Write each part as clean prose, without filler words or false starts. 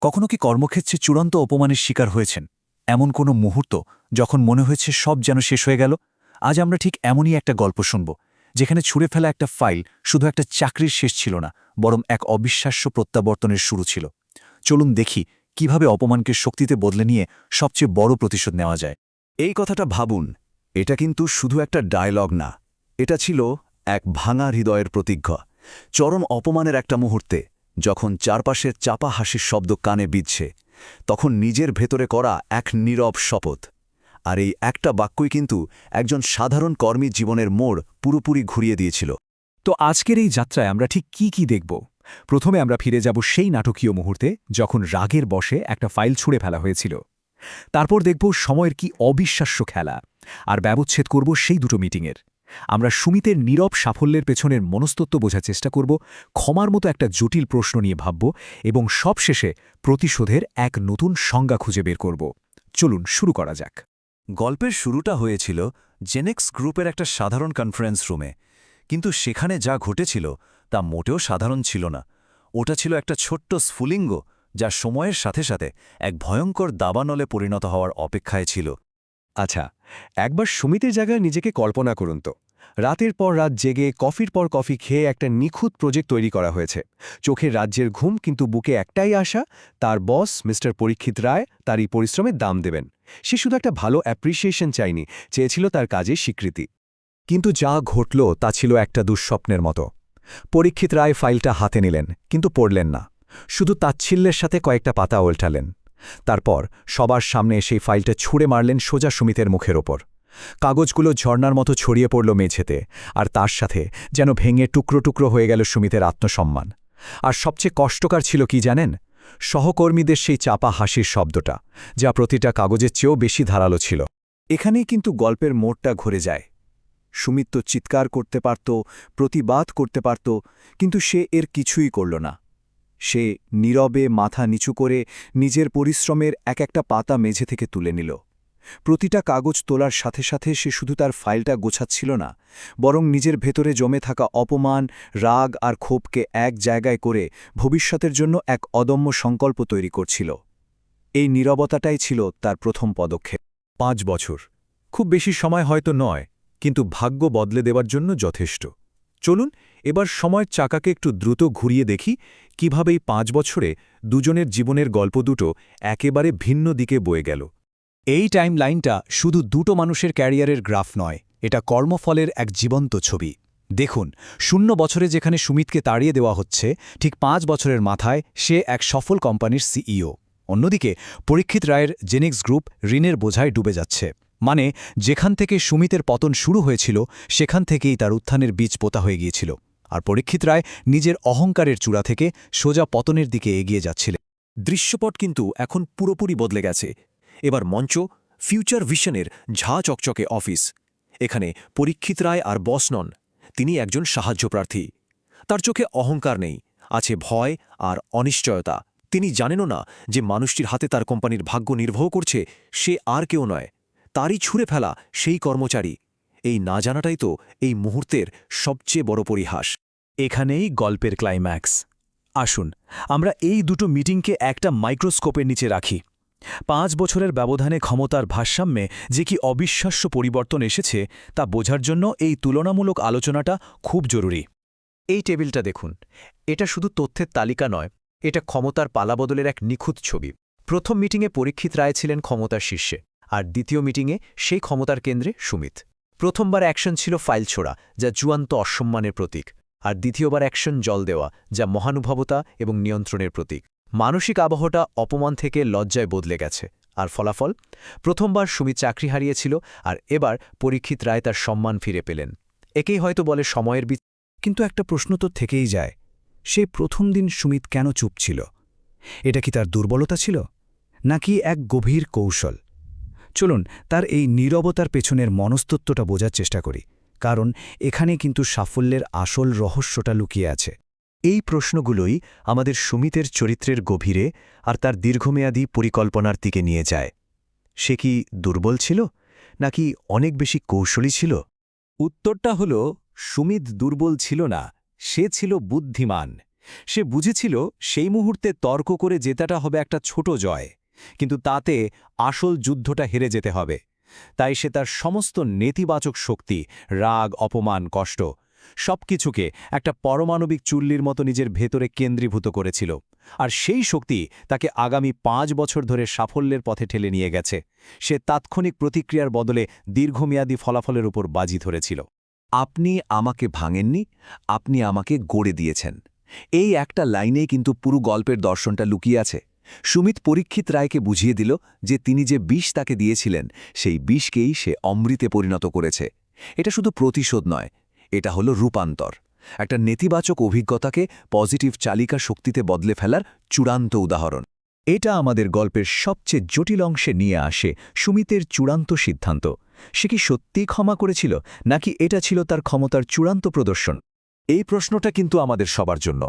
কখনো কি কর্মক্ষেত্রে চূড়ান্ত অপমানের শিকার হয়েছেন? এমন কোনো মুহূর্ত যখন মনে হয়েছে সব যেন শেষ হয়ে গেল? আজ আমরা ঠিক এমনই একটা গল্প শুনব, যেখানে ছুঁড়ে ফেলা একটা ফাইল শুধু একটা চাকরির শেষ ছিল না, বরং এক অবিশ্বাস্য প্রত্যাবর্তনের শুরু ছিল। চলুন দেখি কিভাবে অপমানকে শক্তিতে বদলে নিয়ে সবচেয়ে বড় প্রতিশোধ নেওয়া যায়। এই কথাটা ভাবুন, এটা কিন্তু শুধু একটা ডায়লগ না, এটা ছিল এক ভাঙা হৃদয়ের প্রতিজ্ঞা। চরম অপমানের একটা মুহূর্তে, যখন চারপাশের চাপা হাসির শব্দ কানে বিঁধছে, তখন নিজের ভেতরে করা এক নীরব শপথ। আর এই একটা বাক্যই কিন্তু একজন সাধারণ কর্মী জীবনের মোড় পুরোপুরি ঘুরিয়ে দিয়েছিল। তো আজকের এই যাত্রায় আমরা ঠিক কি দেখব? প্রথমে আমরা ফিরে যাব সেই নাটকীয় মুহূর্তে, যখন রাগের বশে একটা ফাইল ছুঁড়ে ফেলা হয়েছিল। তারপর দেখব সময়ের কি অবিশ্বাস্য খেলা, আর ব্যবচ্ছেদ করব সেই দুটো মিটিংয়ের। আমরা সুমিতের নীরব সাফল্যের পেছনের মনস্তত্ত্ব বোঝার চেষ্টা করব, ক্ষমার মতো একটা জটিল প্রশ্ন নিয়ে ভাবব, এবং সবশেষে প্রতিশোধের এক নতুন সংজ্ঞা খুঁজে বের করব। চলুন শুরু করা যাক। গল্পের শুরুটা হয়েছিল জেনেক্স গ্রুপের একটা সাধারণ কনফারেন্স রুমে, কিন্তু সেখানে যা ঘটেছিল তা মোটেও সাধারণ ছিল না। ওটা ছিল একটা ছোট্ট স্ফুলিঙ্গ, যা সময়ের সাথে সাথে এক ভয়ঙ্কর দাবানলে পরিণত হওয়ার অপেক্ষায় ছিল। আচ্ছা, একবার সুমিতের জায়গায় নিজেকে কল্পনা করুন তো। রাতের পর রাত জেগে কফির পর কফি খেয়ে একটা নিখুঁত প্রজেক্ট তৈরি করা হয়েছে। চোখের রাজ্যের ঘুম, কিন্তু বুকে একটাই আশা, তার বস মিস্টার পরীক্ষিত রায় তার এই পরিশ্রমের দাম দেবেন। সে শুধু একটা ভালো অ্যাপ্রিসিয়েশন চায়নি, চেয়েছিল তার কাজের স্বীকৃতি। কিন্তু যা ঘটল তা ছিল একটা দুঃস্বপ্নের মতো। পরীক্ষিত রায় ফাইলটা হাতে নিলেন, কিন্তু পড়লেন না, শুধু তাচ্ছিল্যের সাথে কয়েকটা পাতা উল্টালেন। তারপর সবার সামনে সেই ফাইলটা ছুঁড়ে মারলেন সোজা সুমিতের মুখের ওপর। কাগজগুলো ঝর্ণার মতো ছড়িয়ে পড়ল মেঝেতে, আর তার সাথে যেন ভেঙে টুকরো টুকরো হয়ে গেল সুমিতের আত্মসম্মান। আর সবচেয়ে কষ্টকর ছিল কি জানেন? সহকর্মীদের সেই চাপা হাসির শব্দটা, যা প্রতিটা কাগজের চেয়েও বেশি ধারালো ছিল। এখানেই কিন্তু গল্পের মোড়টা ঘুরে যায়। সুমিত তো চিৎকার করতে পারত, প্রতিবাদ করতে পারত, কিন্তু সে এর কিছুই করল না। সে নীরবে মাথা নিচু করে নিজের পরিশ্রমের এক একটা পাতা মেঝে থেকে তুলে নিল। প্রতিটা কাগজ তোলার সাথে সাথে সে শুধু তার ফাইলটা গোছাচ্ছিল না, বরং নিজের ভেতরে জমে থাকা অপমান, রাগ আর ক্ষোভকে এক জায়গায় করে ভবিষ্যতের জন্য এক অদম্য সংকল্প তৈরি করছিল। এই নীরবতাটাই ছিল তার প্রথম পদক্ষেপ। 5 বছর, খুব বেশি সময় হয়তো নয়, কিন্তু ভাগ্য বদলে দেওয়ার জন্য যথেষ্ট। চলুন এবার সময়ের চাকাকে একটু দ্রুত ঘুরিয়ে দেখি কিভাবে এই 5 বছরে দুজনের জীবনের গল্প দুটো একেবারে ভিন্ন দিকে বয়ে গেল। এই টাইম লাইনটা শুধু দুটো মানুষের ক্যারিয়ারের গ্রাফ নয়, এটা কর্মফলের এক জীবন্ত ছবি। দেখুন, 0 বছরে যেখানে সুমিতকে তাড়িয়ে দেওয়া হচ্ছে, ঠিক 5 বছরের মাথায় সে এক সফল কোম্পানির সিইও। অন্যদিকে পরীক্ষিত রায়ের জেনেক্স গ্রুপ ঋণের বোঝায় ডুবে যাচ্ছে। মানে, যেখান থেকে সুমিতের পতন শুরু হয়েছিল, সেখান থেকেই তার উত্থানের বীজ পোতা হয়ে গিয়েছিল। আর পরীক্ষিত রায় নিজের অহংকারের চূড়া থেকে সোজা পতনের দিকে এগিয়ে যাচ্ছিলেন। দৃশ্যপট কিন্তু এখন পুরোপুরি বদলে গেছে। এবার মঞ্চ ফিউচার ভিশনের ঝা চকচকে অফিস। এখানে পরীক্ষিত রায় আর বস নন, তিনি একজন সাহায্যপ্রার্থী। তার চোখে অহংকার নেই, আছে ভয় আর অনিশ্চয়তা। তিনি জানেনও না যে মানুষটির হাতে তার কোম্পানির ভাগ্য নির্ভর করছে সে আর কেউ নয়, তারই ছুঁড়ে ফেলা সেই কর্মচারী। এই না জানাটাই তো এই মুহূর্তের সবচেয়ে বড় পরিহাস। এখানেই গল্পের ক্লাইম্যাক্স। আসুন আমরা এই দুটো মিটিংকে একটা মাইক্রোস্কোপের নিচে রাখি। 5 বছরের ব্যবধানে ক্ষমতার ভারসাম্যে যে কি অবিশ্বাস্য পরিবর্তন এসেছে, তা বোঝার জন্য এই তুলনামূলক আলোচনাটা খুব জরুরি। এই টেবিলটা দেখুন, এটা শুধু তথ্যের তালিকা নয়, এটা ক্ষমতার পালাবদলের এক নিখুঁত ছবি। প্রথম মিটিংয়ে পরীক্ষিত রায় ছিলেন ক্ষমতার শীর্ষে, আর দ্বিতীয় মিটিংয়ে সেই ক্ষমতার কেন্দ্রে সুমিত। প্রথমবার অ্যাকশন ছিল ফাইল ছোড়া, যা চূড়ান্ত অসম্মানের প্রতীক, আর দ্বিতীয়বার অ্যাকশন জল দেওয়া, যা মহানুভবতা এবং নিয়ন্ত্রণের প্রতীক। মানসিক আবহটা অপমান থেকে লজ্জায় বদলে গেছে। আর ফলাফল, প্রথমবার সুমিত চাকরি হারিয়েছিল, আর এবার পরীক্ষিত রায় তার সম্মান ফিরে পেলেন। একেই হয়তো বলে সময়ের কিন্তু একটা প্রশ্ন তো থেকেই যায়, সে প্রথম দিন সুমিত কেন চুপ ছিল? এটা কি তার দুর্বলতা ছিল, নাকি এক গভীর কৌশল? চলুন তার এই নীরবতার পেছনের মনস্তত্ত্বটা বোঝার চেষ্টা করি, কারণ এখানে কিন্তু সাফল্যের আসল রহস্যটা লুকিয়ে আছে। এই প্রশ্নগুলোই আমাদের সুমিতের চরিত্রের গভীরে আর তার দীর্ঘমেয়াদী পরিকল্পনার দিকে নিয়ে যায়। সে কি দুর্বল ছিল, নাকি অনেক বেশি কৌশলী ছিল? উত্তরটা হল, সুমিত দুর্বল ছিল না, সে ছিল বুদ্ধিমান। সে বুঝেছিল সেই মুহূর্তে তর্ক করে জেতাটা হবে একটা ছোট জয়, কিন্তু তাতে আসল যুদ্ধটা হেরে যেতে হবে। তাই সে তার সমস্ত নেতিবাচক শক্তি, রাগ, অপমান, কষ্ট সবকিছুকে একটা পারমাণবিক চুল্লির মতো নিজের ভেতরে কেন্দ্রীভূত করেছিল। আর সেই শক্তি তাকে আগামী 5 বছর ধরে সাফল্যের পথে ঠেলে নিয়ে গেছে। সে তাৎক্ষণিক প্রতিক্রিয়ার বদলে দীর্ঘমেয়াদী ফলাফলের উপর বাজি ধরেছিল। আপনি আমাকে ভাঙেননি, আপনি আমাকে গড়ে দিয়েছেন। এই একটা লাইনেই কিন্তু পুরো গল্পের দর্শনটা লুকিয়ে আছে। সুমিত পরীক্ষিত রায়কে বুঝিয়ে দিল যে তিনি যে বিষ তাকে দিয়েছিলেন সেই বিষকেই সে অমৃতে পরিণত করেছে। এটা শুধু প্রতিশোধ নয়, এটা হলো রূপান্তর, একটা নেতিবাচক অভিজ্ঞতাকে পজিটিভ চালিকা শক্তিতে বদলে ফেলার চূড়ান্ত উদাহরণ। এটা আমাদের গল্পের সবচেয়ে জটিল অংশে নিয়ে আসে সুমিতের চূড়ান্ত সিদ্ধান্ত। সে কি সত্যিই ক্ষমা করেছিল, নাকি এটা ছিল তার ক্ষমতার চূড়ান্ত প্রদর্শন? এই প্রশ্নটা কিন্তু আমাদের সবার জন্য।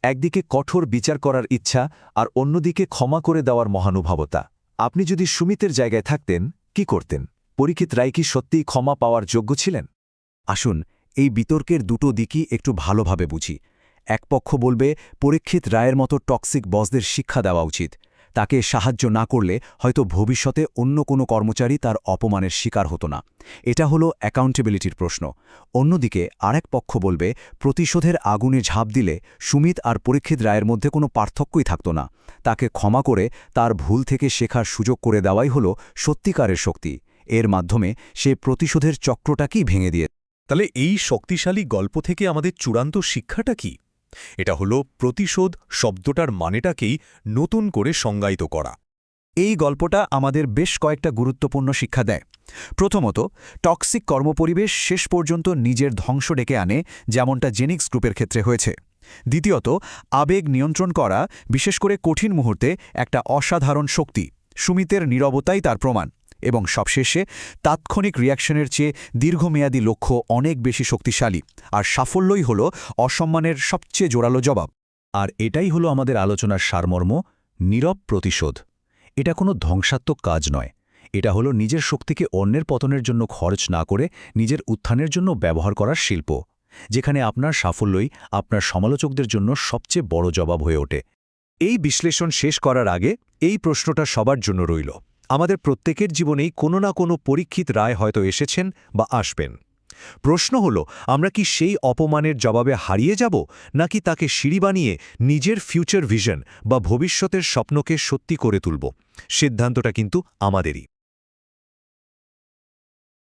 একদিকে কঠোর বিচার করার ইচ্ছা, আর অন্যদিকে ক্ষমা করে দেওয়ার মহানুভবতা। আপনি যদি সুমিতের জায়গায় থাকতেন, কি করতেন? পরীক্ষিত রায় কি সত্যিই ক্ষমা পাওয়ার যোগ্য ছিলেন? আসুন এই বিতর্কের দুটো দিকই একটু ভালোভাবে বুঝি। এক পক্ষ বলবে পরীক্ষিত রায়ের মতো টক্সিক বসদের শিক্ষা দেওয়া উচিত। তাকে সাহায্য না করলে হয়তো ভবিষ্যতে অন্য কোনো কর্মচারী তার অপমানের শিকার হতো না। এটা হলো অ্যাকাউন্টেবিলিটির প্রশ্ন। অন্যদিকে আরেক পক্ষ বলবে প্রতিশোধের আগুনে ঝাঁপ দিলে সুমিত আর পরীক্ষিত রায়ের মধ্যে কোনো পার্থক্যই থাকত না। তাকে ক্ষমা করে তার ভুল থেকে শেখার সুযোগ করে দেওয়াই হলো সত্যিকারের শক্তি। এর মাধ্যমে সে প্রতিশোধের চক্রটাকেই ভেঙে দিয়ে। তাহলে এই শক্তিশালী গল্প থেকে আমাদের চূড়ান্ত শিক্ষাটা কি? এটা হলো প্রতিশোধ শব্দটার মানেটাকেই নতুন করে সংজ্ঞায়িত করা। এই গল্পটা আমাদের বেশ কয়েকটা গুরুত্বপূর্ণ শিক্ষা দেয়। প্রথমত, টক্সিক কর্মপরিবেশ শেষ পর্যন্ত নিজের ধ্বংস ডেকে আনে, যেমনটা জেনিক্স গ্রুপের ক্ষেত্রে হয়েছে। দ্বিতীয়ত, আবেগ নিয়ন্ত্রণ করা, বিশেষ করে কঠিন মুহূর্তে, একটা অসাধারণ শক্তি। সুমিতের নীরবতাই তার প্রমাণ। এবং সবশেষে, তাৎক্ষণিক রিয়াকশনের চেয়ে দীর্ঘমেয়াদী লক্ষ্য অনেক বেশি শক্তিশালী, আর সাফল্যই হল অসম্মানের সবচেয়ে জোরালো জবাব। আর এটাই হলো আমাদের আলোচনার সারমর্ম, নীরব প্রতিশোধ। এটা কোনো ধ্বংসাত্মক কাজ নয়, এটা হলো নিজের শক্তিকে অন্যের পতনের জন্য খরচ না করে নিজের উত্থানের জন্য ব্যবহার করার শিল্প, যেখানে আপনার সাফল্যই আপনার সমালোচকদের জন্য সবচেয়ে বড় জবাব হয়ে ওঠে। এই বিশ্লেষণ শেষ করার আগে এই প্রশ্নটা সবার জন্য রইল। আমাদের প্রত্যেকের জীবনেই কোনো না কোনো পরীক্ষিত রায় হয়তো এসেছেন বা আসবেন। প্রশ্ন হলো, আমরা কি সেই অপমানের জবাবে হারিয়ে যাব, নাকি তাকে সিঁড়ি বানিয়ে নিজের ফিউচার ভিশন বা ভবিষ্যতের স্বপ্নকে সত্যি করে তুলব? সিদ্ধান্তটা কিন্তু আমাদেরই।